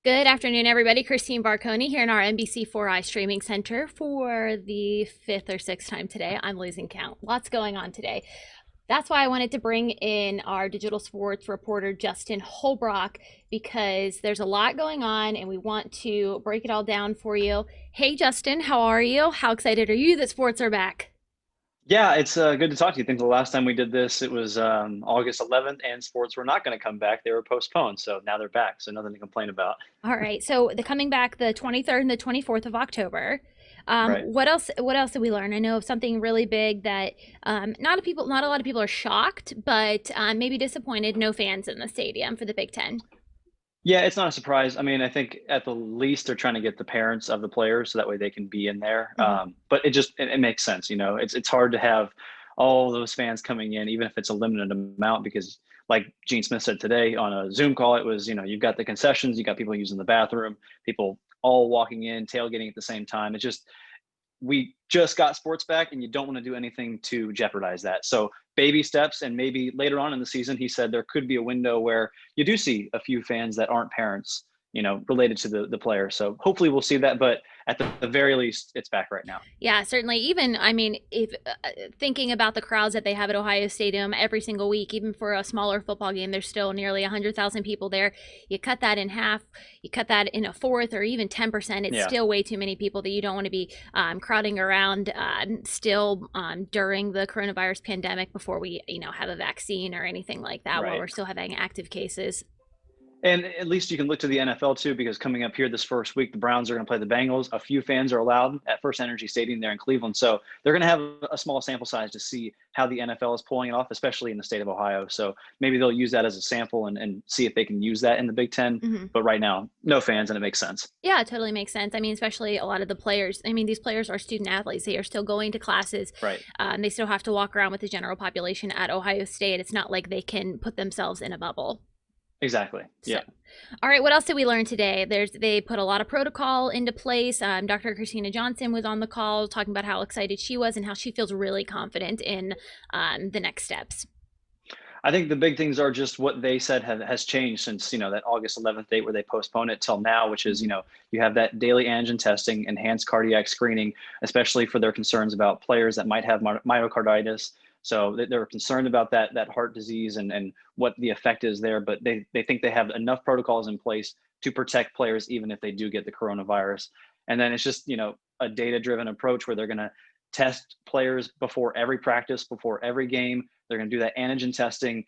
Good afternoon, everybody. Christine Barconi here in our NBC4i streaming center for the fifth or sixth time today. I'm losing count. Lots going on today. That's why I wanted to bring in our digital sports reporter, Justin Holbrook, because there's a lot going on and we want to break it all down for you. Hey, Justin, how are you? How excited are you that sports are back? Yeah, it's good to talk to you. I think the last time we did this, it was August 11th, and sports were not going to come back. They were postponed. So now they're back. So nothing to complain about. All right, so the coming back the 23rd and the 24th of October. Right. What else? What else did we learn? I know of something really big that not a lot of people are shocked, but maybe disappointed. No fans in the stadium for the Big Ten. Yeah, it's not a surprise. I mean, I think at the least they're trying to get the parents of the players so that way they can be in there. Hmm. But it makes sense. It's hard to have all those fans coming in, even if it's a limited amount, because like Gene Smith said today on a Zoom call, it was, you've got the concessions, you got people using the bathroom, people all walking in, tailgating at the same time. We just got sports back and you don't want to do anything to jeopardize that. So baby steps, and maybe later on in the season, he said there could be a window where you do see a few fans that aren't parents, related to the player. So hopefully we'll see that, but at the very least, it's back right now. Yeah, certainly. Even, I mean, if thinking about the crowds that they have at Ohio Stadium every single week, even for a smaller football game, there's still nearly 100,000 people there. You cut that in half, you cut that in a fourth, or even 10%. It's Yeah, still way too many people that you don't want to be crowding around still during the coronavirus pandemic before we, have a vaccine or anything like that, while right. we're still having active cases. And at least you can look to the NFL too, because coming up here this first week, the Browns are going to play the Bengals. A few fans are allowed at First Energy Stadium there in Cleveland. So they're going to have a small sample size to see how the NFL is pulling it off, especially in the state of Ohio. So maybe they'll use that as a sample and see if they can use that in the Big Ten. Hmm. But right now, no fans, and it makes sense. Yeah, it totally makes sense. I mean, especially a lot of the players. I mean, these players are student athletes. They are still going to classes. Right. They still have to walk around with the general population at Ohio State. It's not like they can put themselves in a bubble. Exactly. So, Yeah. all right, what else did we learn today? They put a lot of protocol into place. Dr. Christina Johnson was on the call talking about how excited she was and how she feels really confident in the next steps. I think the big things are just what they said has changed since, that August 11th date where they postponed it till now, which is, you have that daily antigen testing, enhanced cardiac screening, especially for their concerns about players that might have myocarditis. So they're concerned about that heart disease and what the effect is there, but they think they have enough protocols in place to protect players even if they do get the coronavirus. And then it's just, a data-driven approach where they're going to test players before every practice, before every game. They're going to do that antigen testing,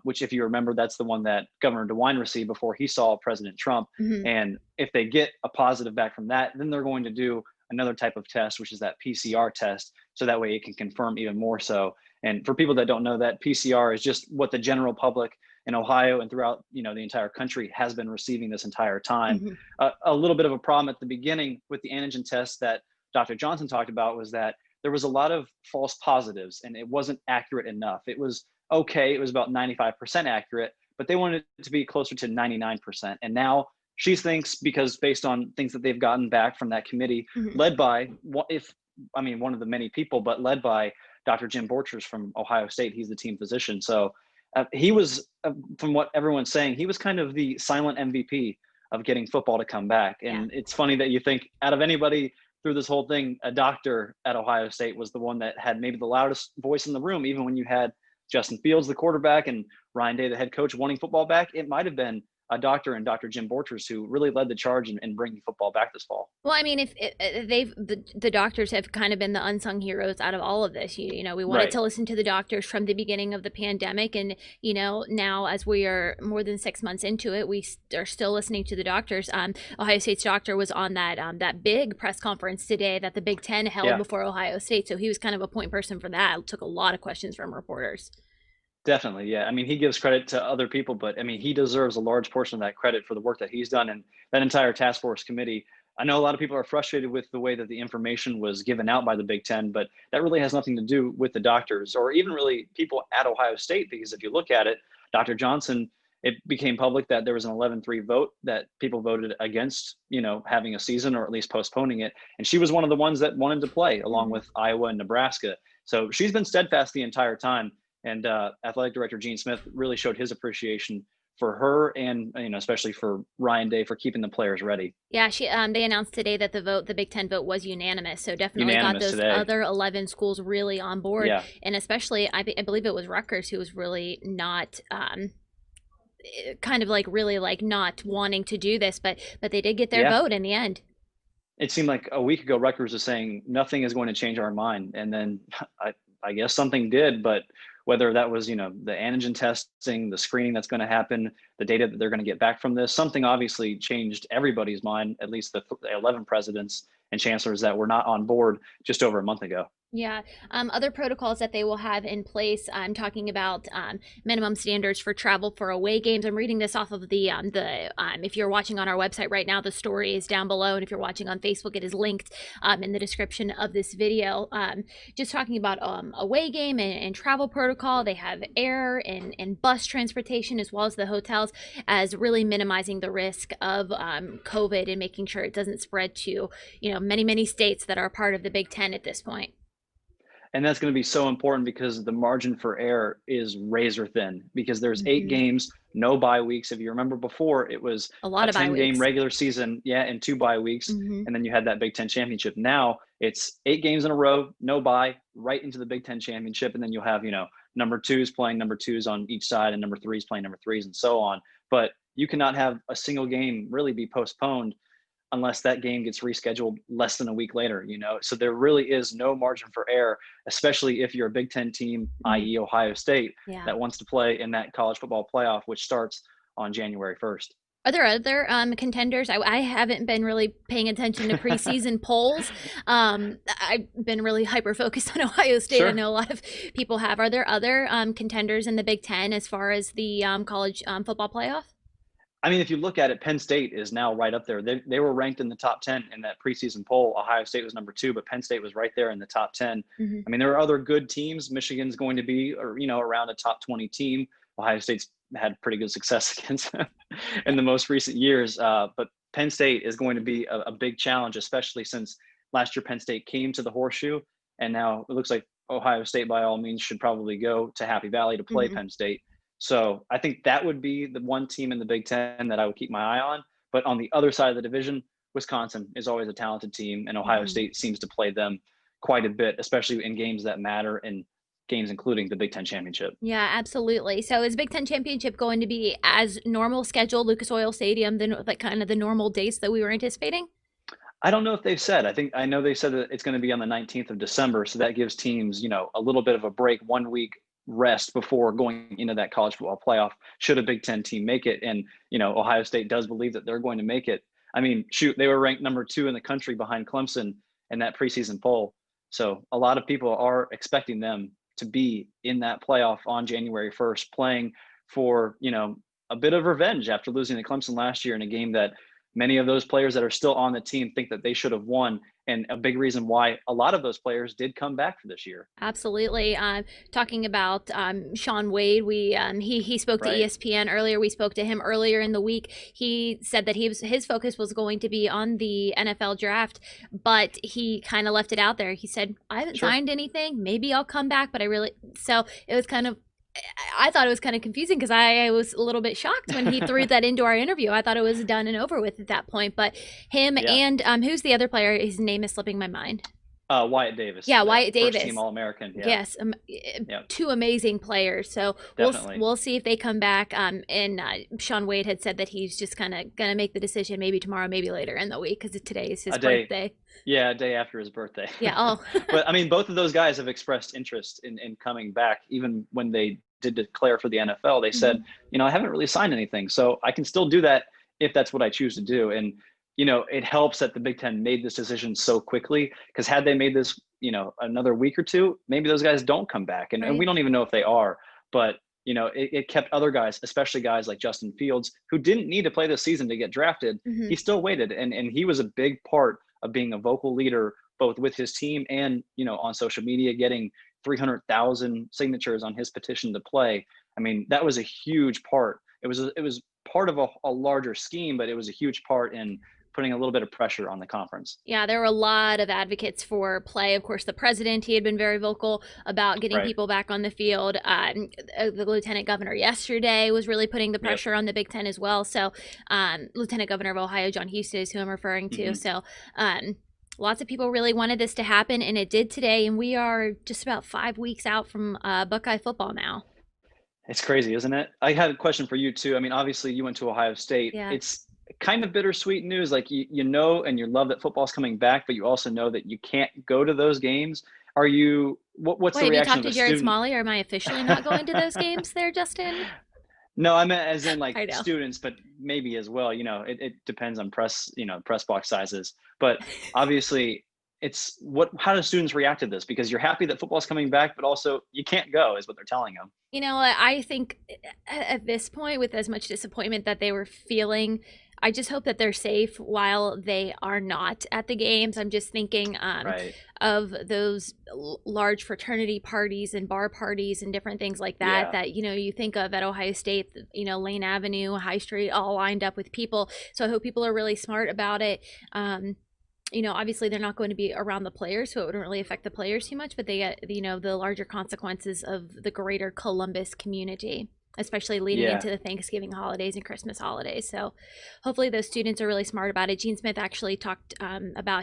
which, if you remember, that's the one that Governor DeWine received before he saw President Trump. Hmm. And if they get a positive back from that, then they're going to do another type of test, which is that PCR test. So that way it can confirm even more so. And for people that don't know, that PCR is just what the general public in Ohio and throughout, the entire country has been receiving this entire time. Hmm. A little bit of a problem at the beginning with the antigen test that Dr. Johnson talked about was that there was a lot of false positives and it wasn't accurate enough. It was okay. It was about 95% accurate, but they wanted it to be closer to 99%. And now she thinks, because based on things that they've gotten back from that committee, Hmm. led by, one of the many people, but led by Dr. Jim Borchers from Ohio State. He's the team physician. So he was, from what everyone's saying, he was kind of the silent MVP of getting football to come back. Yeah. And it's funny that you think out of anybody through this whole thing, a doctor at Ohio State was the one that had maybe the loudest voice in the room, even when you had Justin Fields, the quarterback, and Ryan Day, the head coach, wanting football back. It might have been a doctor and Dr. Jim Borchers who really led the charge in bringing football back this fall. Well, I mean, if the doctors have kind of been the unsung heroes out of all of this. We wanted Right. to listen to the doctors from the beginning of the pandemic, and now as we are more than 6 months into it, are still listening to the doctors. Ohio State's doctor was on that big press conference today that the Big Ten held Yeah. before Ohio State, so he was kind of a point person for that. It took a lot of questions from reporters. Definitely, yeah. I mean, he gives credit to other people, but I mean, he deserves a large portion of that credit for the work that he's done and that entire task force committee. I know a lot of people are frustrated with the way that the information was given out by the Big Ten, but that really has nothing to do with the doctors or even really people at Ohio State, because if you look at it, Dr. Johnson, it became public that there was an 11-3 vote that people voted against, having a season or at least postponing it. And she was one of the ones that wanted to play along Hmm. with Iowa and Nebraska. So she's been steadfast the entire time. And athletic director Gene Smith really showed his appreciation for her and, especially for Ryan Day for keeping the players ready. Yeah, they announced today that the Big Ten vote was unanimous, so definitely got Unanimous those today. other 11 schools really on board, Yeah. and especially I believe it was Rutgers who was really not kind of like really like not wanting to do this, but they did get their Yeah. vote in the end. It seemed like a week ago Rutgers was saying nothing is going to change our mind, and then I guess something did. But whether that was the antigen testing, the screening that's going to happen, the data that they're going to get back from this, something obviously changed everybody's mind. At least the 11 presidents and chancellors that were not on board just over a month ago. Yeah. Other protocols that they will have in place. I'm talking about minimum standards for travel for away games. I'm reading this off of if you're watching on our website right now, the story is down below, and if you're watching on Facebook, it is linked in the description of this video. Just talking about away game and travel protocol. They have air and bus transportation as well as the hotels, as really minimizing the risk of COVID and making sure it doesn't spread to many states that are part of the Big Ten at this point. And that's going to be so important because the margin for error is razor thin, because there's 8 games, no bye weeks. If you remember before, it was a lot of 10-game regular season, and 2 bye weeks, and then you had that Big Ten championship. Now it's 8 games in a row, no bye, right into the Big Ten championship, and then you'll have number 2s playing number 2s on each side, and number 3s playing number 3s, and so on. But you cannot have a single game really be postponed unless that game gets rescheduled less than a week later, So there really is no margin for error, especially if you're a Big Ten team, i.e. Ohio State, that wants to play in that college football playoff, which starts on January 1st. Are there other contenders? I haven't been really paying attention to preseason polls. I've been really hyper-focused on Ohio State. Sure. I know a lot of people have. Are there other contenders in the Big Ten as far as the college football playoff? I mean, if you look at it, Penn State is now right up there. They were ranked in the top 10 in that preseason poll. Ohio State was number 2, but Penn State was right there in the top 10. I mean, there are other good teams. Michigan's going to be, around a top 20 team. Ohio State's had pretty good success against them in the most recent years. But Penn State is going to be a big challenge, especially since last year Penn State came to the Horseshoe, and now it looks like Ohio State, by all means, should probably go to Happy Valley to play Penn State. So I think that would be the one team in the Big Ten that I would keep my eye on. But on the other side of the division, Wisconsin is always a talented team, and Ohio State seems to play them quite a bit, especially in games that matter, and games including the Big Ten championship. Yeah, absolutely. So is Big Ten championship going to be as normal scheduled, Lucas Oil Stadium, than like kind of the normal dates that we were anticipating? I don't know if they've said. I know they said that it's going to be on the 19th of December, so that gives teams, a little bit of a break, 1 week rest before going into that college football playoff, should a Big Ten team make it. And Ohio State does believe that they're going to make it. I mean, shoot, they were ranked number 2 in the country behind Clemson in that preseason poll. So a lot of people are expecting them to be in that playoff on January 1st, playing for a bit of revenge after losing to Clemson last year in a game that many of those players that are still on the team think that they should have won, and a big reason why a lot of those players did come back for this year. Absolutely. Talking about Shaun Wade, he spoke to ESPN earlier. We spoke to him earlier in the week. He said that his focus was going to be on the NFL draft, but he kind of left it out there. He said, "I haven't signed anything. Maybe I'll come back, but so it was kind of." I thought it was kind of confusing because I was a little bit shocked when he threw that into our interview. I thought it was done and over with at that point. But him and who's the other player? His name is slipping my mind. Wyatt Davis. Yeah, Wyatt Davis. First team All-American. Yeah. Yes, 2 amazing players. So we'll see if they come back. And Shaun Wade had said that he's just kind of gonna make the decision maybe tomorrow, maybe later in the week, because today is his birthday. Yeah, a day after his birthday. Yeah. Oh. But I mean, both of those guys have expressed interest in coming back. Even when they did declare for the NFL, they said, I haven't really signed anything, so I can still do that if that's what I choose to do. And it helps that the Big Ten made this decision so quickly, because had they made this, another week or two, maybe those guys don't come back. And we don't even know if they are. But, it kept other guys, especially guys like Justin Fields, who didn't need to play this season to get drafted. He still waited. And he was a big part of being a vocal leader, both with his team and, on social media, getting 300,000 signatures on his petition to play. I mean, that was a huge part. It was part of a larger scheme, but it was a huge part in putting a little bit of pressure on the conference. Yeah, there were a lot of advocates for play. Of course, the president, he had been very vocal about getting Right. people back on the field. The lieutenant governor yesterday was really putting the Yep. pressure on the Big Ten as well. So, Lieutenant Governor of Ohio, John Husted, is who I'm referring to. Hmm. So, lots of people really wanted this to happen, and it did today. And we are just about 5 weeks out from Buckeye football now. It's crazy, isn't it? I had a question for you too. I mean, obviously you went to Ohio State. Yeah. It's kind of bittersweet news. Like you know, and you love that football's coming back, but you also know that you can't go to those games. Are you? What's Wait, the have you reaction talked of to a Jared student? Smalley, or am I officially not going to those games there, Justin? No, I meant as in like I know. students, but maybe as well. You know, it depends on press, press box sizes. But obviously, it's what. How do students react to this? Because you're happy that football's coming back, but also you can't go, is what they're telling them. You know, I think at this point, with as much disappointment that they were feeling, I just hope that they're safe while they are not at the games. I'm just thinking Right. of those large fraternity parties and bar parties and different things like that, Yeah. that, you think of at Ohio State, Lane Avenue, High Street, all lined up with people. So I hope people are really smart about it. Obviously they're not going to be around the players, so it wouldn't really affect the players too much, but they get, the larger consequences of the greater Columbus community, especially leading Yeah. into the Thanksgiving holidays and Christmas holidays. So hopefully those students are really smart about it. Gene Smith actually talked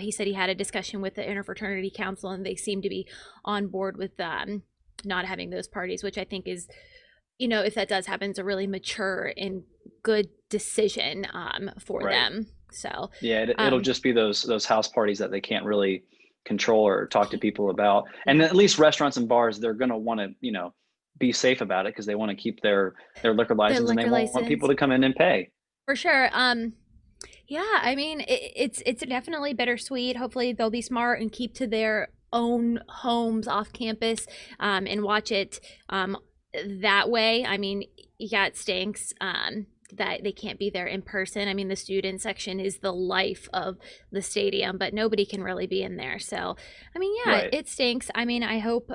he said he had a discussion with the Interfraternity Council, and they seem to be on board with not having those parties, which I think is, if that does happen, it's a really mature and good decision for Right. them. So, Yeah, it'll um, just be those house parties that they can't really control or talk to people about. And yeah, at least restaurants and bars, they're going to want to, be safe about it because they want to keep their liquor their license and they liquor want people license. to come in and pay. For sure. Yeah, I mean, it's definitely bittersweet. Hopefully, they'll be smart and keep to their own homes off campus, and watch it that way. I mean, yeah, it stinks that they can't be there in person. I mean, the student section is the life of the stadium, but nobody can really be in there. So, I mean, yeah, Right. it stinks. I mean, I hope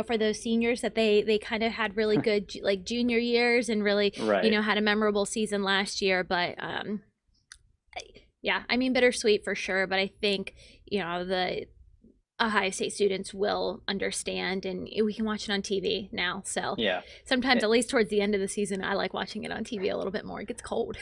for those seniors that they kind of had really good like junior years and really Right. had a memorable season last year. But yeah, I mean, bittersweet for sure, but I think the Ohio State students will understand, and we can watch it on TV now. So Yeah. sometimes, at least towards the end of the season, I like watching it on TV a little bit more. It gets cold.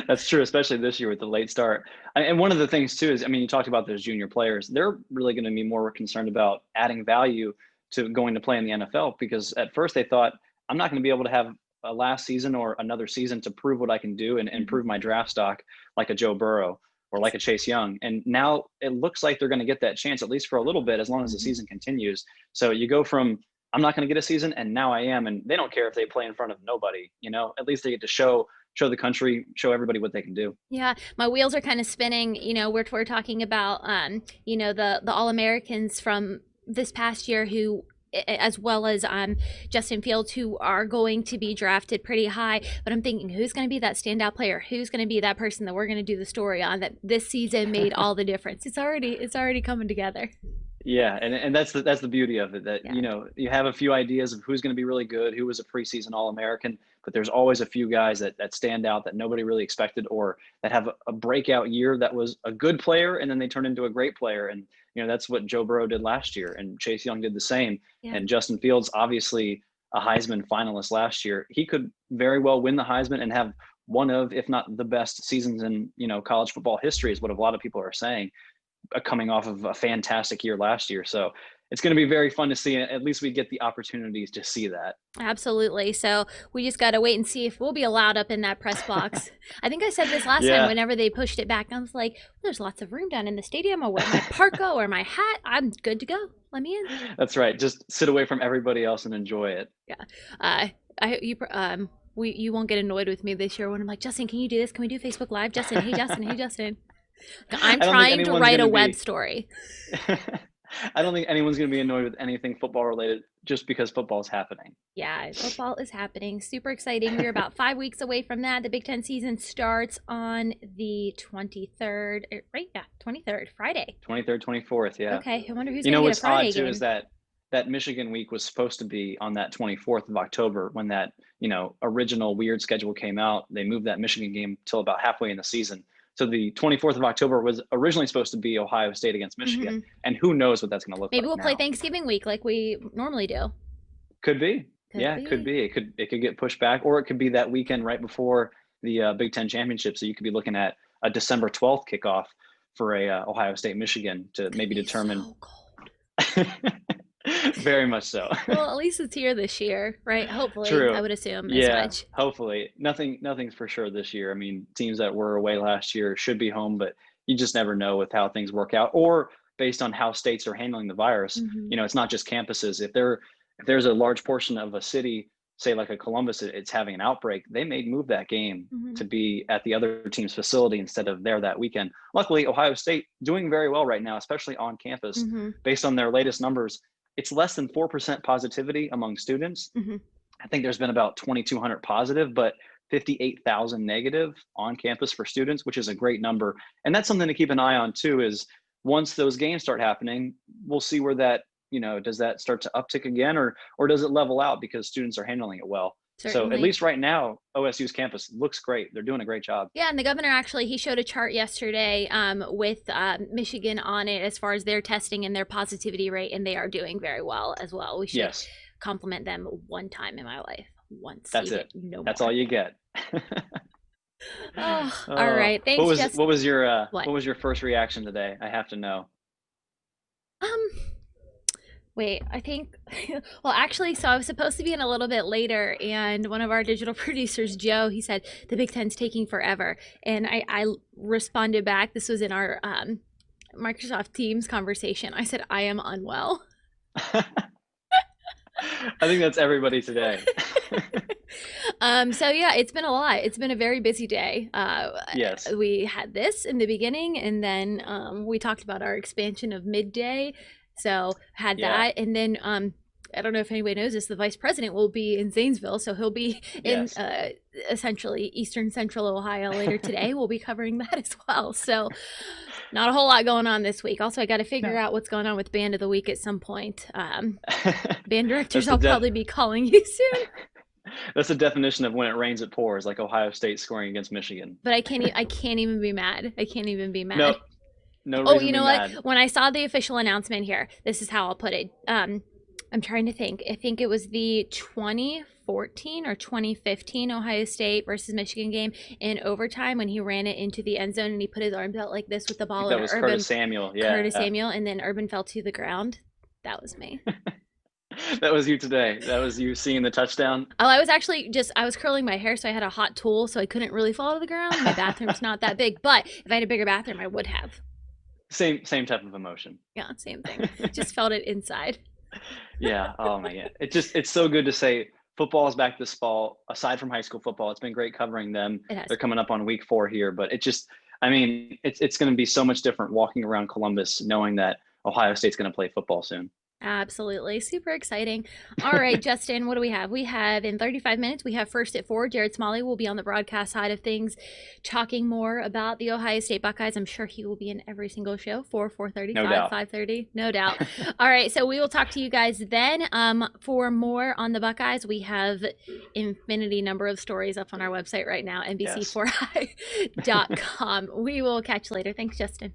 That's true, especially this year with the late start. And one of the things too is, I mean, you talked about those junior players. They're really going to be more concerned about adding value to going to play in the NFL because at first they thought, I'm not going to be able to have a last season or another season to prove what I can do and Mhm. prove my draft stock like a Joe Burrow or like a Chase Young. And now it looks like they're going to get that chance, at least for a little bit, as long as the Mhm. season continues. So you go from, I'm not going to get a season and now I am. And they don't care if they play in front of nobody, at least they get to show the country, show everybody what they can do. Yeah, my wheels are kind of spinning. We're talking about the All Americans from this past year, who as well as Justin Fields, who are going to be drafted pretty high. But I'm thinking, who's going to be that standout player? Who's going to be that person that we're going to do the story on, that this season made all the difference? It's already coming together. Yeah, and that's the beauty of it, that Yeah. you have a few ideas of who's going to be really good, who was a preseason All-American, but there's always a few guys that stand out that nobody really expected or that have a breakout year that was a good player and then they turn into a great player. And that's what Joe Burrow did last year, and Chase Young did the same. Yeah. And Justin Fields, obviously a Heisman finalist last year, he could very well win the Heisman and have one of, if not the best seasons in college football history, is what a lot of people are saying, coming off of a fantastic year last year. So it's going to be very fun to see. At least we get the opportunities to see that. Absolutely. So we just got to wait and see if we'll be allowed up in that press box. I think I said this last time Yeah, whenever they pushed it back. I was like, there's lots of room down in the stadium. I'll wear my parka or my hat. I'm good to go. Let me in. that's right. Just sit away from everybody else and enjoy it. Yeah. You won't get annoyed with me this year when I'm like, Justin, can you do this? Can we do Facebook Live? Justin, hey Justin, hey Justin. I'm I don't think trying to anyone's write going a to web be. story. I don't think anyone's going to be annoyed with anything football related just because football is happening. Yeah, football is happening. Super exciting. We're about 5 weeks away from that. The Big Ten season starts on the 23rd, right? Yeah, 23rd, Friday. 23rd, 24th. Yeah. Okay, I wonder who's You going know to get a what's odd Friday too is game. that that Michigan week was supposed to be on that 24th of October when that, original weird schedule came out. They moved that Michigan game till about halfway in the season. So the 24th of October was originally supposed to be Ohio State against Michigan. Hmm. And who knows what that's going to look Maybe like we'll play now. Thanksgiving week like we normally do. Could be. Could Yeah, it could be. be. It could get pushed back, or it could be that weekend right before the Big Ten championship. So you could be looking at a December 12th kickoff for a Ohio State Michigan to Could maybe be determine. so cold. Very much so. Well, at least it's here this year, right? Hopefully, I True. would assume as Yeah. much. Hopefully, nothing's for sure this year. I mean, teams that were away last year should be home, but you just never know with how things work out, or based on how states are handling the virus. Hmm. It's not just campuses. If there's a large portion of a city, say like a Columbus, it's having an outbreak, they may move that game Hmm. to be at the other team's facility instead of there that weekend. Luckily, Ohio State doing very well right now, especially on campus. Hmm. Based on their latest numbers, it's less than 4% positivity among students. Hmm. I think there's been about 2,200 positive, but 58,000 negative on campus for students, which is a great number. And that's something to keep an eye on too, is once those games start happening, we'll see where that, does that start to uptick again, or does it level out because students are handling it well? So at Certainly. least right now, OSU's campus looks great. They're doing a great job. Yeah, and the governor actually he showed a chart yesterday with Michigan on it as far as their testing and their positivity rate, and they are doing very well as well. We should Yes, compliment them one time in my life. Once that's you get it. no That's more. all you get. Oh, all uh, right. what Thanks, was Justin. what was your What? what was your first reaction today? I have to know. Um, Wait, I think, well, actually, so I was supposed to be in a little bit later, and one of our digital producers, Joe, he said the Big Ten's taking forever, and I responded back. This was in our Microsoft Teams conversation. I said I am unwell. I think that's everybody today. So yeah, it's been a lot. It's been a very busy day. Yes. We had this in the beginning, and then we talked about our expansion of midday. So had Yeah. that, and then I don't know if anybody knows this, the vice president will be in Zanesville, so he'll be in Yes. essentially eastern central Ohio later today. We'll be covering that as well. So not a whole lot going on this week. Also, I got to figure No. out what's going on with band of the week at some point. Band directors, That's the I'll def- probably be calling you soon. that's the definition of when it rains it pours, like Ohio State scoring against Michigan. But I can't even be mad. I can't even be mad. No, no Oh, reason you to be know what? mad. When I saw the official announcement here, this is how I'll put it. I'm trying to think. I think it was the 2014 or 2015 Ohio State versus Michigan game in overtime when he ran it into the end zone and he put his arms out like this with the I ball think that and was Urban Curtis Samuel. Yeah, Curtis Samuel, and then Urban fell to the ground. That was me. that was you today. That was you seeing the touchdown. Oh, I was actually I was curling my hair, so I had a hot tool, so I couldn't really fall to the ground. My bathroom's not that big, but if I had a bigger bathroom, I would have. Same type of emotion. Yeah, same thing. Just felt it inside. Yeah. Oh my God. It's so good to say football is back this fall. Aside from high school football, it's been great covering them. It has. They're coming up on week 4 here, but I mean, it's going to be so much different walking around Columbus knowing that Ohio State's going to play football soon. Absolutely. Super exciting. All right, Justin, what do we have? We have in 35 minutes, we have First at 4. Jared Smalley will be on the broadcast side of things, talking more about the Ohio State Buckeyes. I'm sure he will be in every single show, 4:30, No doubt. 5:30, no doubt. All right, so we will talk to you guys then. For more on the Buckeyes, we have infinity number of stories up on our website right now, Yes. NBC4i.com. We will catch you later. Thanks, Justin.